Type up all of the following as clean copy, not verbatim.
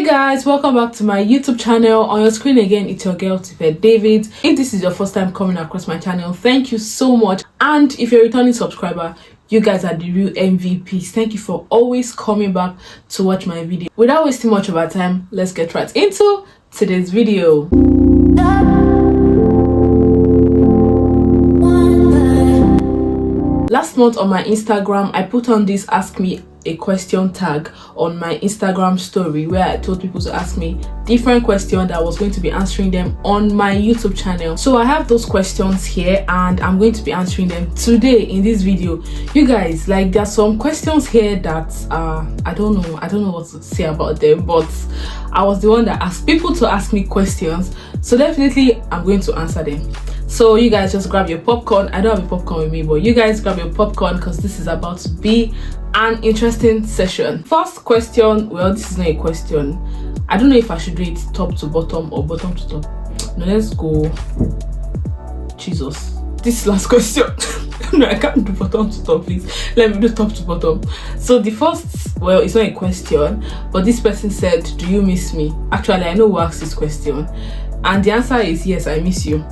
Guys, welcome back to my YouTube channel. On your screen again, it's your girl Tife David. If this is your first time coming across my channel, thank you so much. And if you're a returning subscriber, you guys are the real MVPs. Thank you for always coming back to watch my video. Without wasting much of our time, let's get right into today's video. Last month on my Instagram, I put on this ask me a question tag on my Instagram story where I told people to ask me different questions that I was going to be answering them on my YouTube channel. So I have those questions here and I'm going to be answering them today in this video. You guys, like, there's some questions here that I don't know what to say about them, but I was the one that asked people to ask me questions, so definitely I'm going to answer them. So you guys just grab your popcorn. I don't have a popcorn with me, but you guys grab your popcorn because this is about to be an interesting session. First question, well, this is not a question. I don't know if I should do it top to bottom or bottom to top. No, let's go. Jesus, this last question. No, I can't do bottom to top, please. Let me do top to bottom. So the first, well, it's not a question, but this person said, do you miss me? Actually, I know who asked this question, and the answer is yes, I miss you.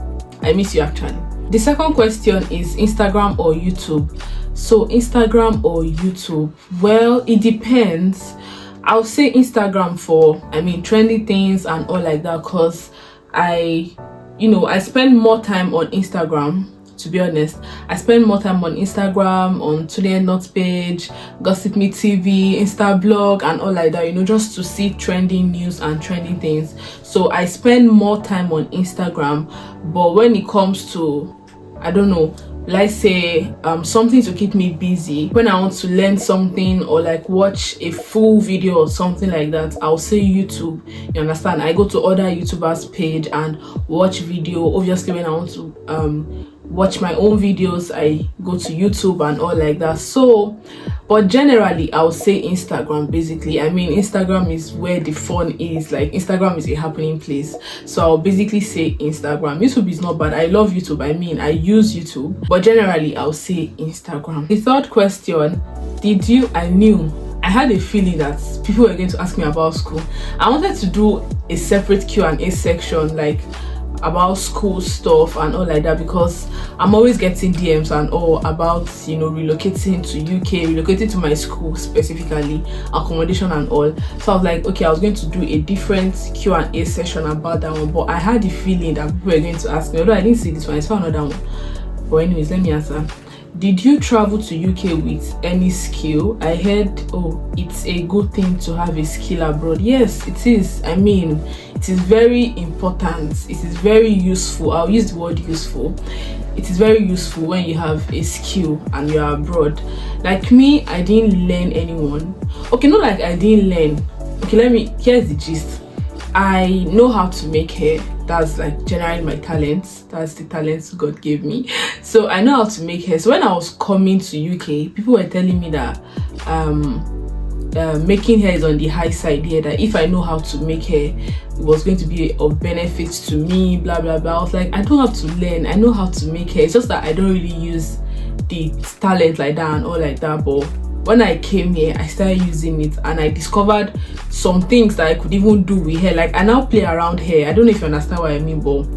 I miss you actually. The second question is Instagram or YouTube. So Instagram or YouTube, well, it depends. I'll say Instagram for trendy things and all like that, because I spend more time on Instagram. To be honest, I spend more time on Instagram, on Today Not page, Gossip Me TV, Insta blog and all like that, just to see trending news and trending things. So I spend more time on Instagram. But when it comes to, I don't know, let's say something to keep me busy, when I want to learn something or like watch a full video or something like that, I'll say YouTube. You understand? I go to other YouTubers page and watch video. Obviously, when I want to watch my own videos, I go to YouTube and all like that. So but generally I'll say Instagram. Basically, Instagram is where the fun is. Like, Instagram is a happening place, so I'll basically say Instagram. YouTube is not bad. I love YouTube. I use YouTube, but generally I'll say Instagram. The third question, I had a feeling that people were going to ask me about school. I wanted to do a separate Q&A section, like about school stuff and all like that, because I'm always getting DMs and all about relocating to UK, relocating to my school, specifically accommodation and all. So I was like, okay, I was going to do a different Q&A session about that one, but I had the feeling that people were going to ask me, although I didn't see this one, I saw another one. But anyways, let me answer. Did you travel to UK with any skill? I heard, it's a good thing to have a skill abroad. Yes, it is. It is very important. It is very useful. I'll use the word useful. It is very useful when you have a skill and you're abroad. Like me, I didn't learn anyone. Okay, not like I didn't learn. Okay, here's the gist. I know how to make hair. That's like generally my talents. That's the talents God gave me. So I know how to make hair. So when I was coming to UK, people were telling me that making hair is on the high side here, that if I know how to make hair, it was going to be of benefit to me, blah blah blah. I was like, I don't have to learn. I know how to make hair. It's just that I don't really use the talent like that and all like that. But when I came here, I started using it and I discovered some things that I could even do with hair. Like, I now play around hair. I don't know if you understand what I mean, but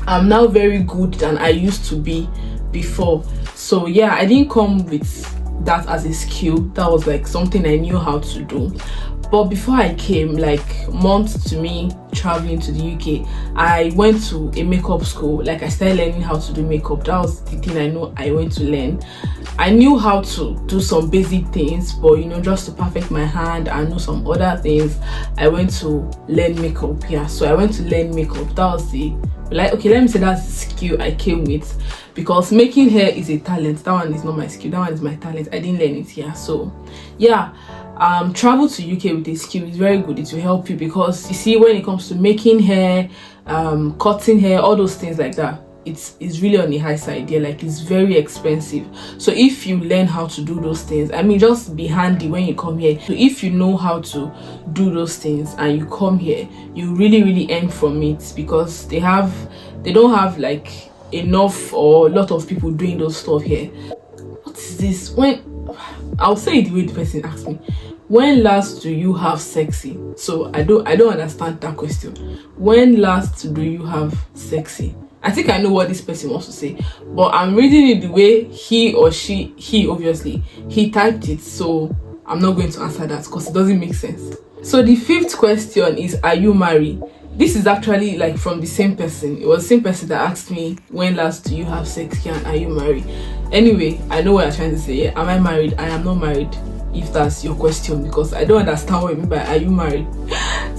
I'm now very good than I used to be before. So yeah, I didn't come with that as a skill. That was like something I knew how to do. But before I came, like months to me traveling to the UK, I went to a makeup school. Like, I started learning how to do makeup. That was the thing I know I went to learn. I knew how to do some basic things, but just to perfect my hand and know some other things, I went to learn makeup. Yeah, so I went to learn makeup. That was let me say that's the skill I came with, because making hair is a talent. That one is not my skill. That one is my talent. I didn't learn it here. So yeah, travel to UK with a skill is very good. It will help you, because you see, when it comes to making hair, cutting hair, all those things like that, it's really on the high side. Yeah, like, it's very expensive. So if you learn how to do those things, just be handy when you come here. So if you know how to do those things and you come here, you really earn from it, because they don't have like enough or a lot of people doing those stuff here. What is this? I'll say it the way the person asked me. when last do you have sexy? So I don't understand that question. When last do you have sexy? I think I know what this person wants to say, but I'm reading it the way he obviously he typed it, so I'm not going to answer that because it doesn't make sense. So the 5th question is, are you married? This is actually like from the same person. It was the same person that asked me, when last do you have sex, and are you married? Anyway, I know what you're trying to say. Yeah, am I married? I am not married, if that's your question, because I don't understand what you mean by are you married.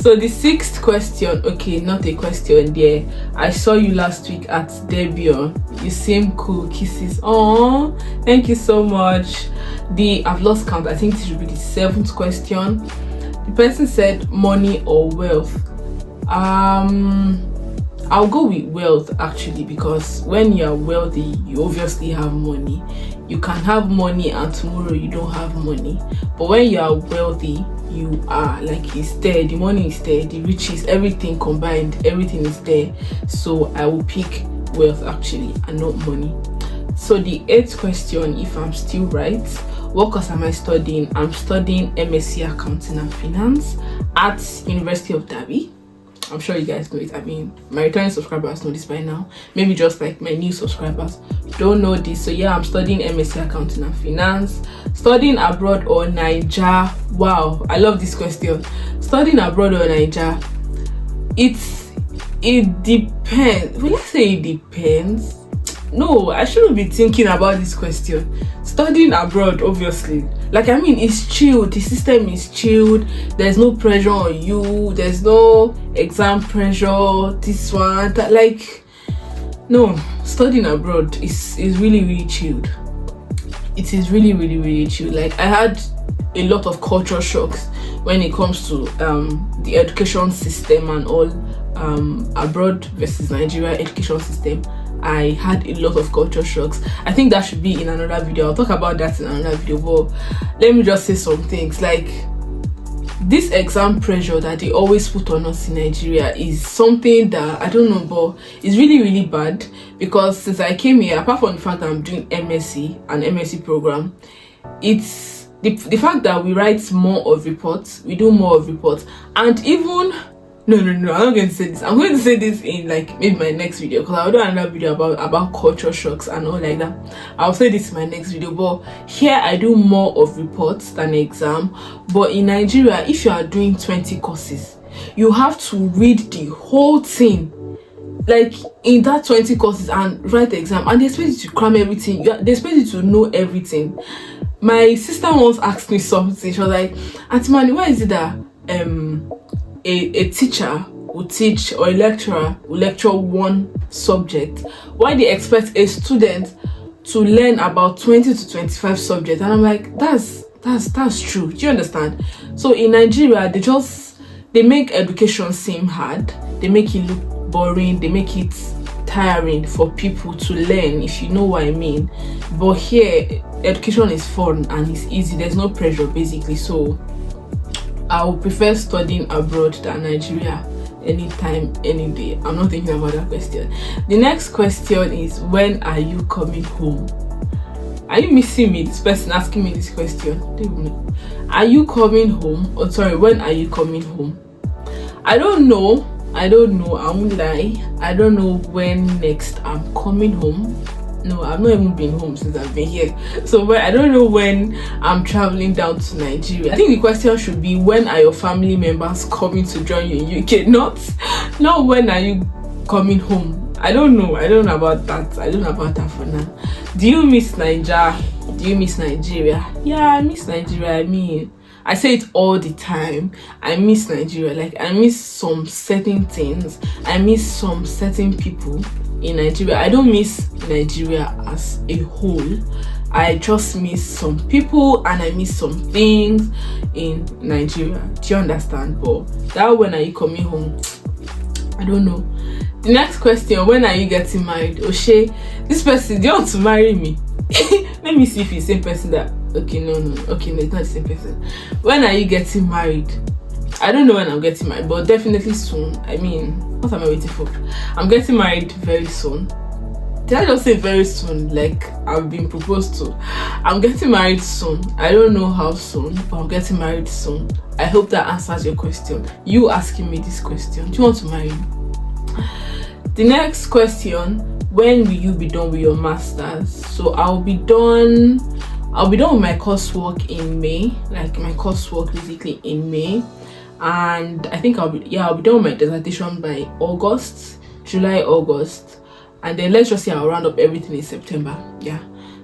So the 6th question, okay, not a question there. I saw you last week at Debian. You seem cool. Kisses. Oh, thank you so much. I've lost count. I think this should be the 7th question. The person said money or wealth. I'll go with wealth actually, because when you're wealthy, you obviously have money. You can have money and tomorrow you don't have money, but when you are wealthy, you are like, it's there, the money is there, the riches, everything combined, everything is there. So I will pick wealth actually, and not money. So the 8th question, if I'm still right, what course am I studying? I'm studying MSc Accounting and Finance at University of Derby. I'm sure you guys know it. I mean, my returning subscribers know this by now. Maybe just like my new subscribers don't know this. So yeah, I'm studying MSc Accounting and Finance. Studying abroad or Naija? Wow, I love this question. Studying abroad or Naija? It depends. Will I say it depends? No, I shouldn't be thinking about this question. Studying abroad, obviously. Like, I mean, it's chilled. The system is chilled. There's no pressure on you. There's no exam pressure. This one, that. Like, no. Studying abroad is really, really chilled. It is really, really, really chilled. Like, I had a lot of culture shocks when it comes to the education system and all. Abroad versus Nigeria education system. I had a lot of culture shocks. I think that should be in another video. I'll talk about that in another video, but let me just say some things. Like, this exam pressure that they always put on us in Nigeria is something that, I don't know, but it's really, really bad. Because since I came here, apart from the fact that I'm doing MSc, an MSc program, it's the fact that we write more of reports, we do more of reports, and even no, I'm not going to say this. I'm going to say this in like maybe my next video, because I'll do another video about culture shocks and all like that. I'll say this in my next video. But here I do more of reports than exam. But in Nigeria, if you are doing 20 courses, you have to read the whole thing, like in that 20 courses, and write the exam, and they expect you to cram everything. They expect you to know everything. My sister once asked me something. She was like, Auntie Mani, why is it that a teacher will teach, or a lecturer will lecture one subject, why they expect a student to learn about 20 to 25 subjects? And I'm like, that's true. Do you understand? So in Nigeria, they make education seem hard, they make it look boring, they make it tiring for people to learn, if you know what I mean. But here, education is fun and it's easy. There's no pressure basically. So I would prefer studying abroad than Nigeria anytime, any day. I'm not thinking about that question. The next question is, when are you coming home? Are you missing me? This person asking me this question. Are you coming home? Oh, sorry, when are you coming home? I don't know. I won't lie. I don't know when next I'm coming home. No, I've not even been home since I've been here. So I don't know when I'm traveling down to Nigeria. I think the question should be, when are your family members coming to join you in UK? Not when are you coming home. I don't know about that. I don't know about that for now. Do you miss Nigeria? Do you miss Nigeria? Yeah, I miss Nigeria. I mean, I say it all the time. I miss Nigeria. Like, I miss some certain things. I miss some certain people in Nigeria. I don't miss Nigeria as a whole. I just miss some people and I miss some things in Nigeria. Do you understand? But that, when are you coming home? I don't know. The next question, when are you getting married? Oshe, this person, do you want to marry me? Let me see if it's the same person that... Okay, no, it's not the same person. When are you getting married? I don't know when I'm getting married, but definitely soon. I mean, what am I waiting for? I'm getting married very soon. Did I just say very soon? Like, I've been proposed to. I'm getting married soon. I don't know how soon, but I'm getting married soon. I hope that answers your question. You asking me this question. Do you want to marry me? The next question, when will you be done with your masters? So I'll be done with my coursework in May. Like, my coursework basically in May. And I think I'll be done with my dissertation by July, August. And then let's just say I'll round up everything in September. Yeah.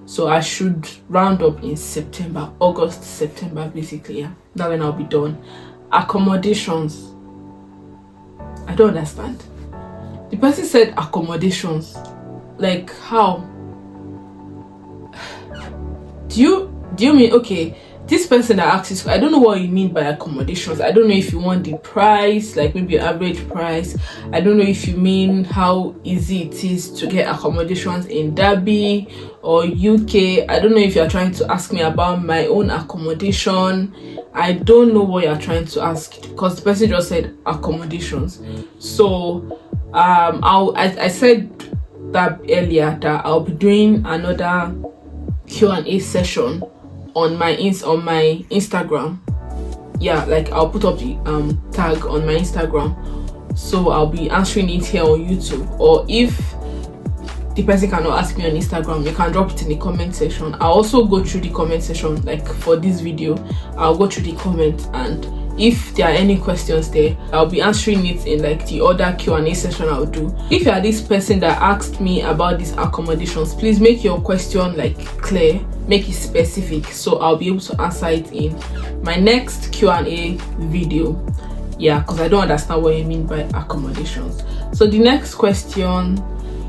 So I should round up in September, August, September, basically. Yeah. That's when I'll be done. Accommodations. I don't understand. The person said accommodations. Like, how? Do you mean, okay, this person that asked this, I don't know what you mean by accommodations. I don't know if you want the price, like maybe average price. I don't know if you mean how easy it is to get accommodations in Derby or UK. I don't know if you're trying to ask me about my own accommodation. I don't know what you're trying to ask, because the person just said accommodations. So I said that earlier that I'll be doing another Q&A session on my Instagram. Yeah, like I'll put up the tag on my Instagram, so I'll be answering it here on YouTube. Or if the person cannot ask me on Instagram, you can drop it in the comment section. I'll also go through the comment section. Like for this video, I'll go through the comments, and if there are any questions there, I'll be answering it in like the other Q&A session I'll do. If you are this person that asked me about these accommodations, please make your question like clear, make it specific, so I'll be able to answer it in my next Q&A video. Yeah, because I don't understand what you mean by accommodations. So the next question,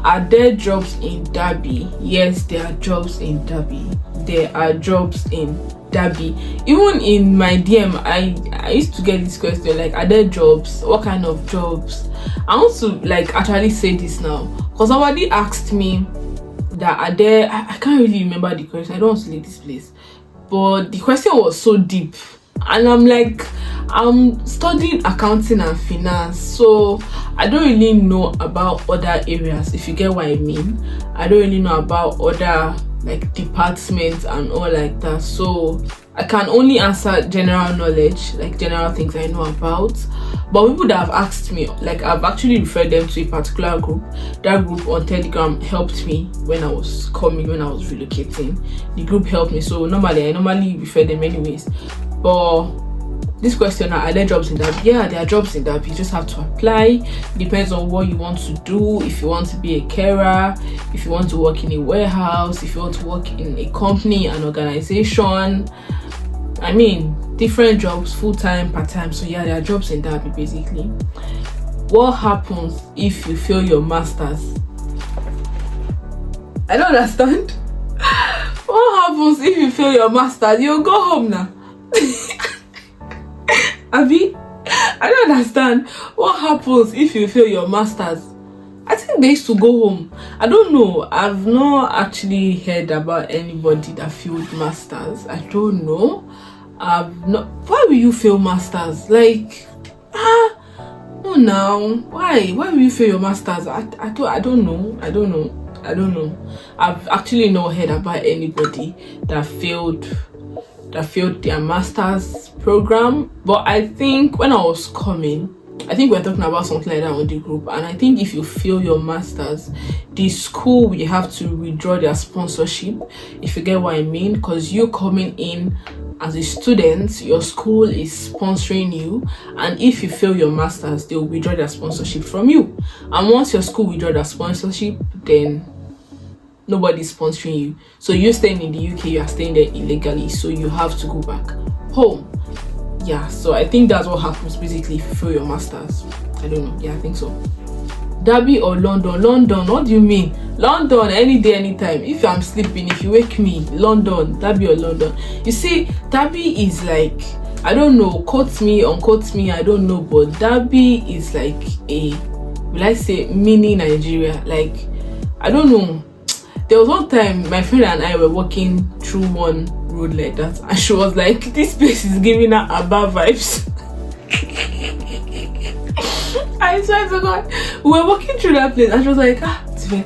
are there jobs in Derby? Yes, there are jobs in Derby. There are jobs in Derby. Even in my DM, I used to get this question, like, are there jobs? What kind of jobs? I want to like actually say this now, because somebody asked me that are there, I can't really remember the question. I don't want to leave this place, but the question was so deep, and I'm like, I'm studying accounting and finance, so I don't really know about other areas, if you get what I mean. I don't really know about other like departments and all like that, so I can only answer general knowledge, like general things I know about. But people that have asked me, like I've actually referred them to a particular group. That group on Telegram helped me when I was relocating. The group helped me, so I normally refer them anyways. But this question, are there jobs in that? Yeah, there are jobs in that. You just have to apply. It depends on what you want to do. If you want to be a carer, if you want to work in a warehouse, if you want to work in a company, an organization. I mean, different jobs, full-time, part-time. So yeah, there are jobs in that basically. What happens if you fail your masters? I don't understand. What happens if you fail your masters? You'll go home now. Abi, I don't understand. What happens if you fail your masters? I think they used to go home. I don't know. I've not actually heard about anybody that failed masters. I don't know. I've not. Why will you fail masters? Like, no, now. Why? Why will you fail your masters? I don't know. I've actually not heard about anybody that failed their master's program. But I think when I was coming, I think we're talking about something like that on the group, and I think if you fail your master's, the school will have to withdraw their sponsorship, if you get what I mean, because you coming in as a student, your school is sponsoring you, and if you fail your master's, they will withdraw their sponsorship from you. And once your school withdraw their sponsorship, then nobody's sponsoring you. So you're staying in the UK, you are staying there illegally, so you have to go back home. Yeah, so I think that's what happens basically if you fail your masters. I don't know. Yeah, I think so. Derby or London? London, what do you mean? London, any day, anytime. If I'm sleeping, if you wake me, London. Derby or London? You see, Derby is like, I don't know, quote me, unquote me, I don't know, but Derby is like a, will I say, mini Nigeria. Like, I don't know. There was one time my friend and I were walking through one road like that, and she was like, this place is giving her Abba vibes. I swear to God, we were walking through that place and she was like, Tife,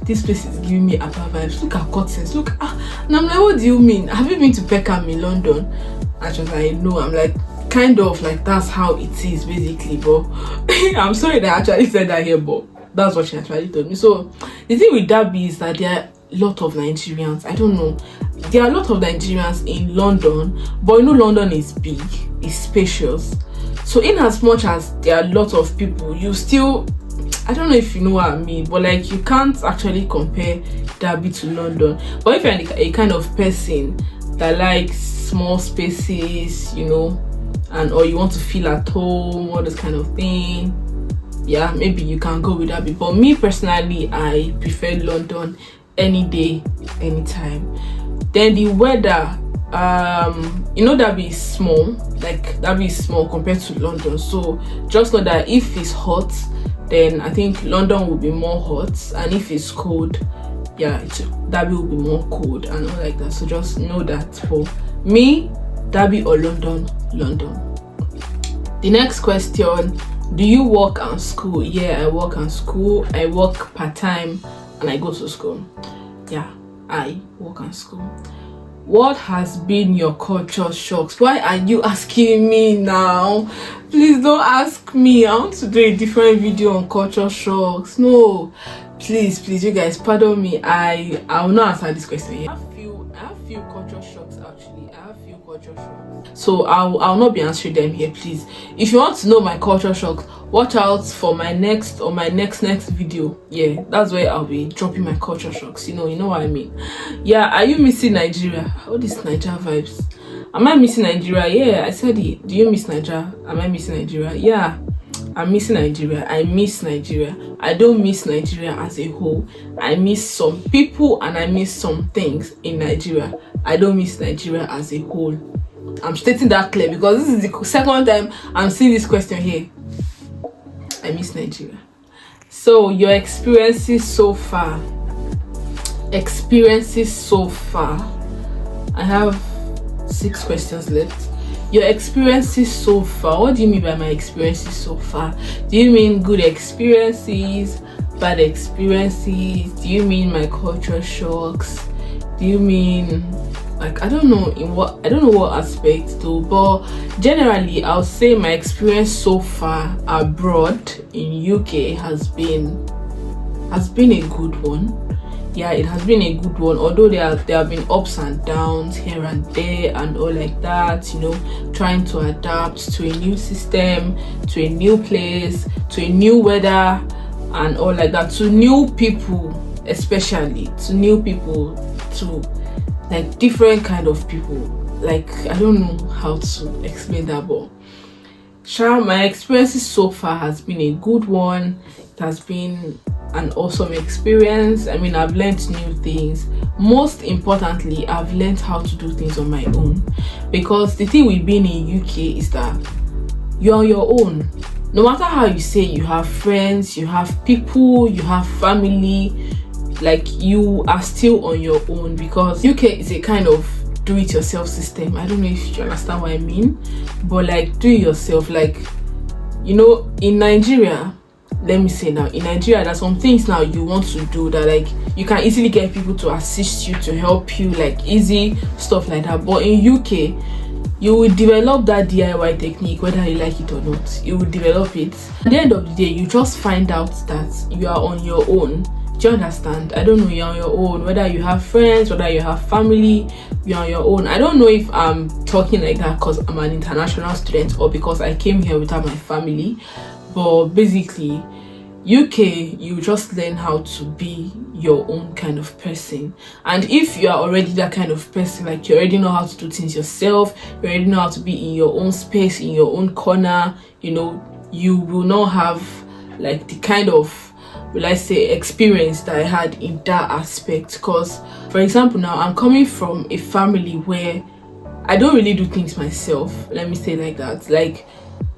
this place is giving me upper vibes. Look at curtains. Look, and I'm like, what do you mean? Have you been to Peckham in London? And she was like, no. I'm like, kind of like that's how it is basically. But I'm sorry that I actually said that here, but that's what she actually told me. So the thing with Derby is that there are a lot of Nigerians. I don't know. There are a lot of Nigerians in London, but you know London is big, it's spacious. So in as much as there are a lot of people, you still, I don't know if you know what I mean, but like you can't actually compare Derby to London. But if you're a kind of person that likes small spaces, you know, and or you want to feel at home, all this kind of thing, yeah, maybe you can go with Derby. But me personally, I prefer London any day, anytime. Then the weather, you know, Derby is small, like Derby is small compared to London. So just know that if it's hot, then I think London will be more hot, and if it's cold, yeah, Derby will be more cold and all like that. So just know that for me, Derby or London. The next question: do you work and school? Yeah, I work and school. I work part-time and I go to school. Yeah, I work and school. What has been your culture shocks? Why are you asking me now? Please don't ask me. I want to do a different video on culture shocks. No, please, you guys, pardon me. I will not answer this question yet. I have few culture shocks actually. I have few culture shocks. So I'll not be answering them here, please. If you want to know my culture shocks, watch out for my next video. Yeah, that's where I'll be dropping my culture shocks. You know what I mean. Yeah, are you missing Nigeria? All these Nigeria vibes. Am I missing Nigeria? Yeah, I said it. Do you miss Nigeria? Am I missing Nigeria? Yeah, I'm missing Nigeria. I miss Nigeria. I don't miss Nigeria as a whole. I miss some people and I miss some things in Nigeria. I don't miss Nigeria as a whole. I'm stating that clear because this is the second time I'm seeing this question here. I miss Nigeria. So your experiences so far. I have 6 questions left. Your experiences so far. What do you mean by my experiences so far? Do you mean good experiences, bad experiences? Do you mean my culture shocks? Do you mean, like, I don't know what aspect though, but generally I'll say my experience so far abroad in UK has been a good one. Yeah, it has been a good one, although there have been ups and downs here and there and all like that, you know, trying to adapt to a new system, to a new place, to a new weather and all like that, to new people, especially to new people, to like different kind of people. Like, I don't know how to explain that, but my experiences so far has been a good one. It has been an awesome experience. I mean, I've learned new things. Most importantly, I've learned how to do things on my own, because the thing with being in UK is that you're on your own. No matter how you say you have friends, you have people, you have family, like you are still on your own, because UK is a kind of do-it-yourself system. I don't know if you understand what I mean, but like do it yourself. Like, you know, in Nigeria, let me say now, in Nigeria, there's some things now you want to do that like you can easily get people to assist you, to help you, like easy stuff like that. But in UK, you will develop that DIY technique whether you like it or not. You will develop it. At the end of the day, you just find out that you are on your own. Do you understand? I don't know, you're on your own. Whether you have friends, whether you have family, you're on your own. I don't know if I'm talking like that because I'm an international student or because I came here without my family. But basically, UK, you just learn how to be your own kind of person. And if you are already that kind of person, like you already know how to do things yourself, you already know how to be in your own space, in your own corner, you know, you will not have like the kind of, will I say, experience that I had in that aspect. Because, for example, now I'm coming from a family where I don't really do things myself. Let me say like that. Like,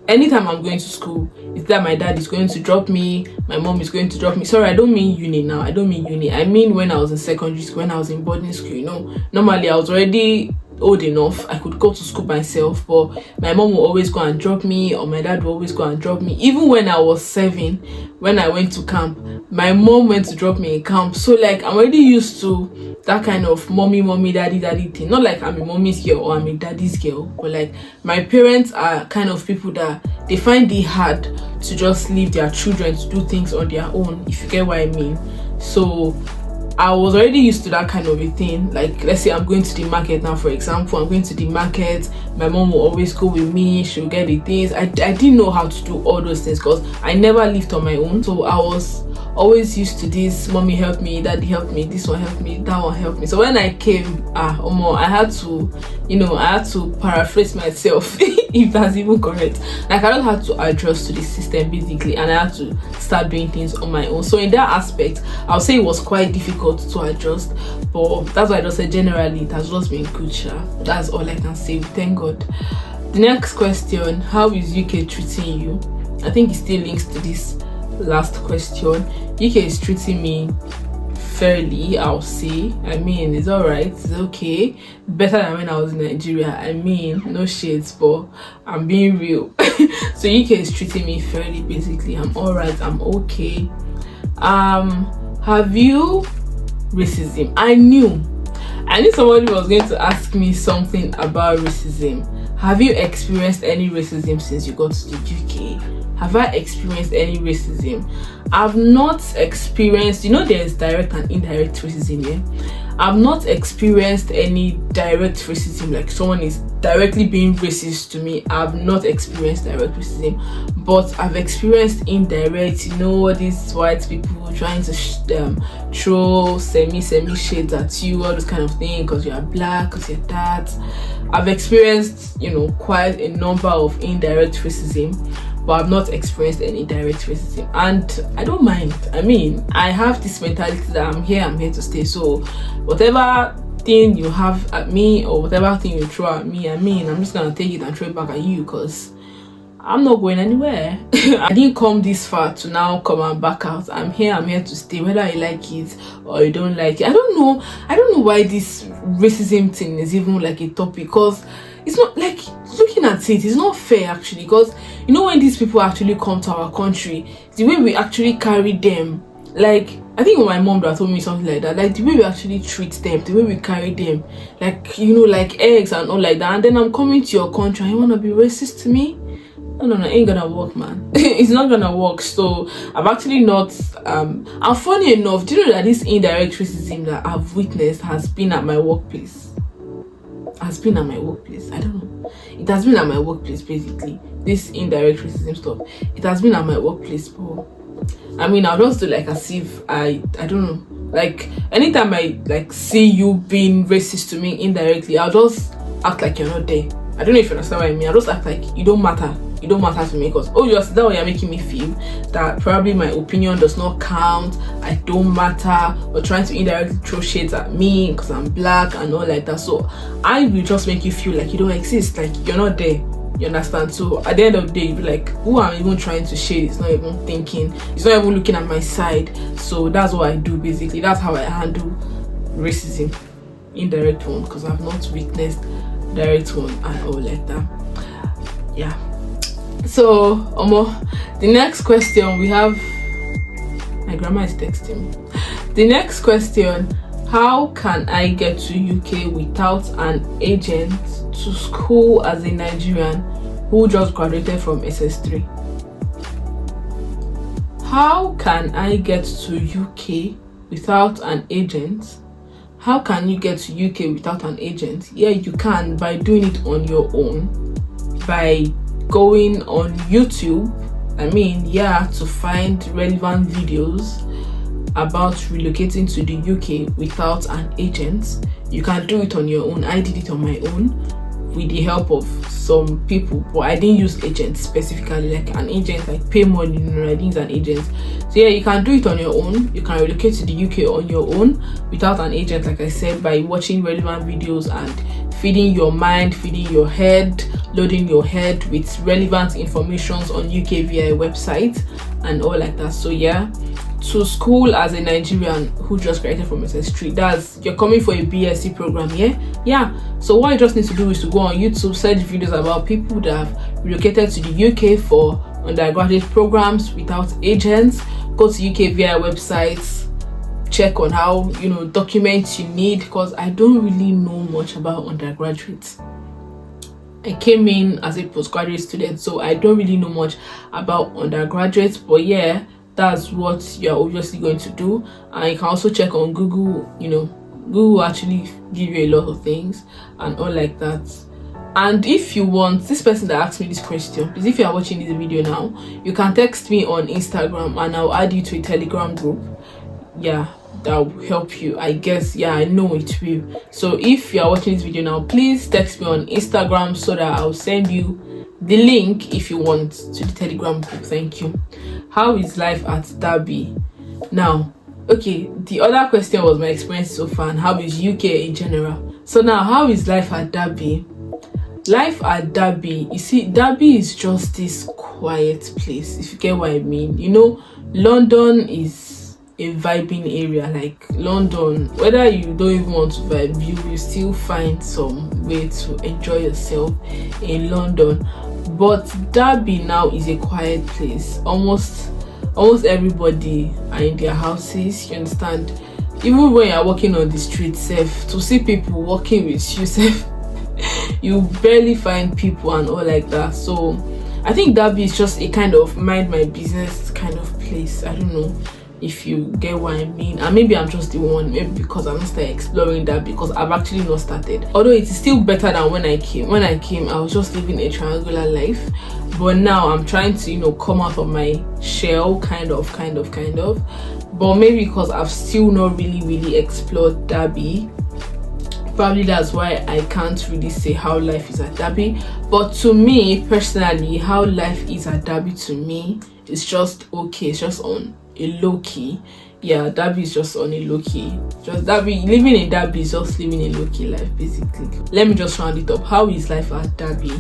anytime I'm going to school, it's that my dad is going to drop me, my mom is going to drop me. Sorry, I don't mean uni now. I don't mean uni. I mean when I was in secondary school, when I was in boarding school, you know. Normally, I was already old enough, I could go to school myself, but my mom will always go and drop me, or my dad will always go and drop me. Even when I was 7, when I went to camp, my mom went to drop me in camp. So like, I'm already used to that kind of mommy, daddy thing. Not like I'm a mommy's girl or I'm a daddy's girl, but like, my parents are kind of people that they find it hard to just leave their children to do things on their own, if you get what I mean. So I was already used to that kind of a thing. Like, let's say I'm going to the market now, for example, I'm going to the market, my mom will always go with me, she'll get the things. I didn't know how to do all those things because I never lived on my own. So I was always used to this, mommy help me, daddy help me, this one help me, that one help me. So when I came, I had to, I had to paraphrase myself if that's even correct. Like, I just had to adjust to the system basically, and I had to start doing things on my own. So in that aspect, I'll say it was quite difficult to adjust, but that's why I just said generally it has just been good. That's all I can say. Thank God. The next question: how is UK treating you? I think it still links to this last question. UK is treating me fairly, I'll say. I mean, it's all right, it's okay, better than when I was in Nigeria. I mean, no shades, but I'm being real. So UK is treating me fairly, basically. I'm all right, I'm okay. Have you racism? I knew somebody was going to ask me something about racism. Have you experienced any racism since you got to the UK? Have I experienced any racism? I've not experienced, there's direct and indirect racism, yeah? I've not experienced any direct racism, like someone is directly being racist to me. I've not experienced direct racism, but I've experienced indirect, these white people trying to throw semi shades at you, all this kind of thing, because you're black, because you're that. I've experienced, quite a number of indirect racism, but I've not experienced any direct racism, and I don't mind. I mean, I have this mentality that I'm here to stay. So whatever thing you have at me or whatever thing you throw at me, I mean, I'm just gonna take it and throw it back at you, because I'm not going anywhere. I didn't come this far to now come and back out. I'm here to stay, whether you like it or you don't like it. I don't know why this racism thing is even like a topic, because it's not like, looking at it, it's not fair actually, because when these people actually come to our country, the way we actually carry them, like, I think my mom that told me something like that, like the way we actually treat them, the way we carry them, like, like eggs and all like that, and then I'm coming to your country and you want to be racist to me? No, ain't gonna work, man. It's not gonna work. So I've actually not and funny enough, do you know that this indirect racism that I've witnessed has been at my workplace? I don't know, it has been at my workplace, basically, this indirect racism stuff. It has been at my workplace, but I mean, I'll just do like as if I don't know, like anytime I like see you being racist to me indirectly, I'll just act like you're not there. I don't know if you understand what I mean. I'll just act like you don't matter to me, because just that way you're making me feel that probably my opinion does not count, I don't matter, or trying to indirectly throw shades at me because I'm black and all like that. So I will just make you feel like you don't exist, like you're not there. You understand? So at the end of the day, you'll be like, who I'm even trying to shade is not even thinking, it's not even looking at my side. So that's what I do, basically. That's how I handle racism, indirect one, because I've not witnessed direct one and all like that. Yeah. So the next question we have, my grandma is texting me. The next question: how can I get to UK without an agent to school as a Nigerian who just graduated from SS3? How can I get to UK without an agent? How can you get to UK without an agent? Yeah, you can, by doing it on your own, by going on YouTube, to find relevant videos about relocating to the UK without an agent. You can do it on your own. I did it on my own with the help of some people, but I didn't use agents specifically, like an agent, like pay money, I didn't use an agent. So yeah, you can do it on your own. You can relocate to the UK on your own without an agent, like I said, by watching relevant videos and feeding your mind, feeding your head, loading your head with relevant informations on UK via a website and all like that. So yeah, to school as a Nigerian who just graduated from SS3. That's, you're coming for a BSc program, yeah. So what you just need to do is to go on YouTube, search videos about people that have relocated to the UK for undergraduate programs without agents. Go to UK VI websites, check on how, documents you need, because I don't really know much about undergraduates. I came in as a postgraduate student, so I don't really know much about undergraduates, but yeah, that's what you're obviously going to do. And you can also check on Google. Google will actually give you a lot of things and all like that. And if you want, this person that asked me this question, please, if you are watching this video now, you can text me on Instagram and I'll add you to a Telegram group. Yeah, that will help you, I guess. Yeah, I know it will. So if you are watching this video now, please text me on Instagram so that I'll send you the link if you want to the Telegram group. Thank you. How is life at Derby? Now, okay, the other question was my experience so far and how is UK in general. So now, how is life at Derby? Life at Derby, you see, Derby is just this quiet place, if you get what I mean. London is a vibing area. Like London, whether you don't even want to vibe, you will still find some way to enjoy yourself in London. But Derby now is a quiet place. Almost everybody are in their houses, you understand? Even when you're walking on the street, safe to see people walking with you, safe, you barely find people and all like that. So I think Derby is just a kind of mind my business kind of place. I don't know if you get what I mean, and maybe I'm just the one, maybe because I'm not started exploring that, because I've actually not started. Although it is still better than when I came. When I came, I was just living a triangular life, but now I'm trying to come out of my shell, kind of. But maybe because I've still not really explored Derby, probably that's why I can't really say how life is at Derby. But to me personally, how life is at Derby to me is just okay. It's just on a low key. Yeah, Derby is just on a low key. Just Derby, living in Derby is just living a low key life, basically. Let me just round it up. How is life at Derby?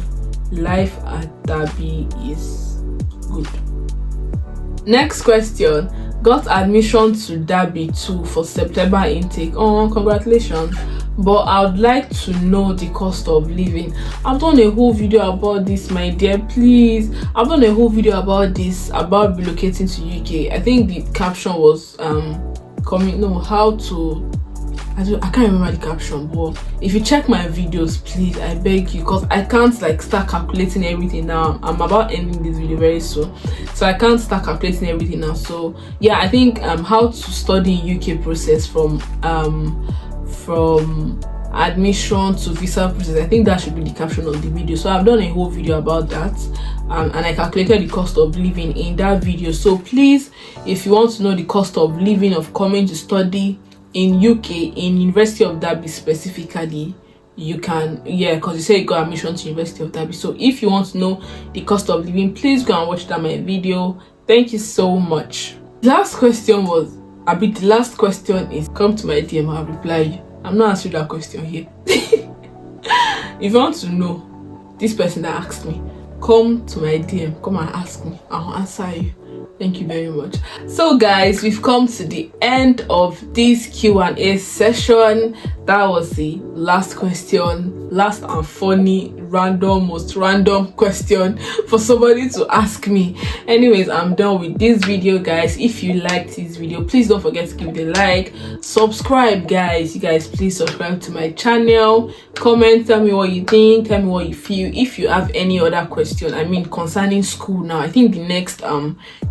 Life at Derby is good. Next question. Got admission to Derby 2 for September intake. Oh, congratulations. But I would like to know the cost of living. I've done a whole video about this, my dear, please. I've done a whole video about this, about relocating to UK. I think the caption was I can't remember the caption, but if you check my videos, please, I beg you, because I can't start calculating everything now. I'm about ending this video very soon, so I can't start calculating everything now. So yeah, I think how to study UK process from admission to visa process. I think that should be the caption of the video. So I've done a whole video about that, and I calculated the cost of living in that video. So please, if you want to know the cost of living, of coming to study in UK, in University of Derby specifically, you can, because you say you got admission to University of Derby. So if you want to know the cost of living, please go and watch that my video. Thank you so much. Last question is, come to my DM, I'll reply you. I'm not answering that question here. If you want to know, this person that asked me, come to my DM, come and ask me, I'll answer you. Thank you very much. So guys, we've come to the end of this Q&A session. That was the last question, last and funny, most random question for somebody to ask me. Anyways, I'm done with this video, guys. If you liked this video, please don't forget to give it a like, subscribe, guys. You guys, please subscribe to my channel, comment, tell me what you think, tell me what you feel. If you have any other question, concerning school now, I think the next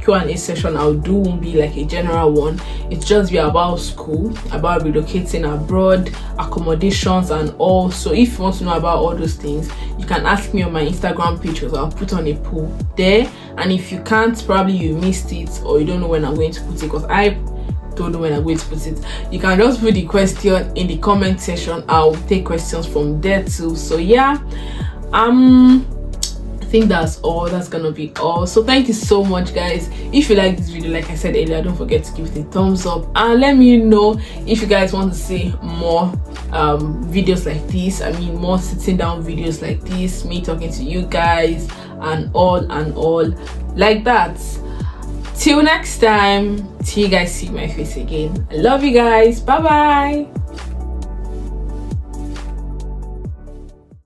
Q&A session I'll do won't be like a general one. It's just be about school, about relocating abroad, accommodations and all. So if you want to know about all those things, you can ask me on my Instagram page, because I'll put on a poll there. And if you can't, probably you missed it, or you don't know when I'm going to put it, because I don't know when I'm going to put it, you can just put the question in the comment section. I'll take questions from there too. So yeah, I think that's gonna be all. So thank you so much, guys. If you like this video, like I said earlier, don't forget to give it a thumbs up, and let me know if you guys want to see more videos like this. More sitting down videos like this, me talking to you guys and all like that. Till next time, till you guys see my face again. I love you guys. Bye bye.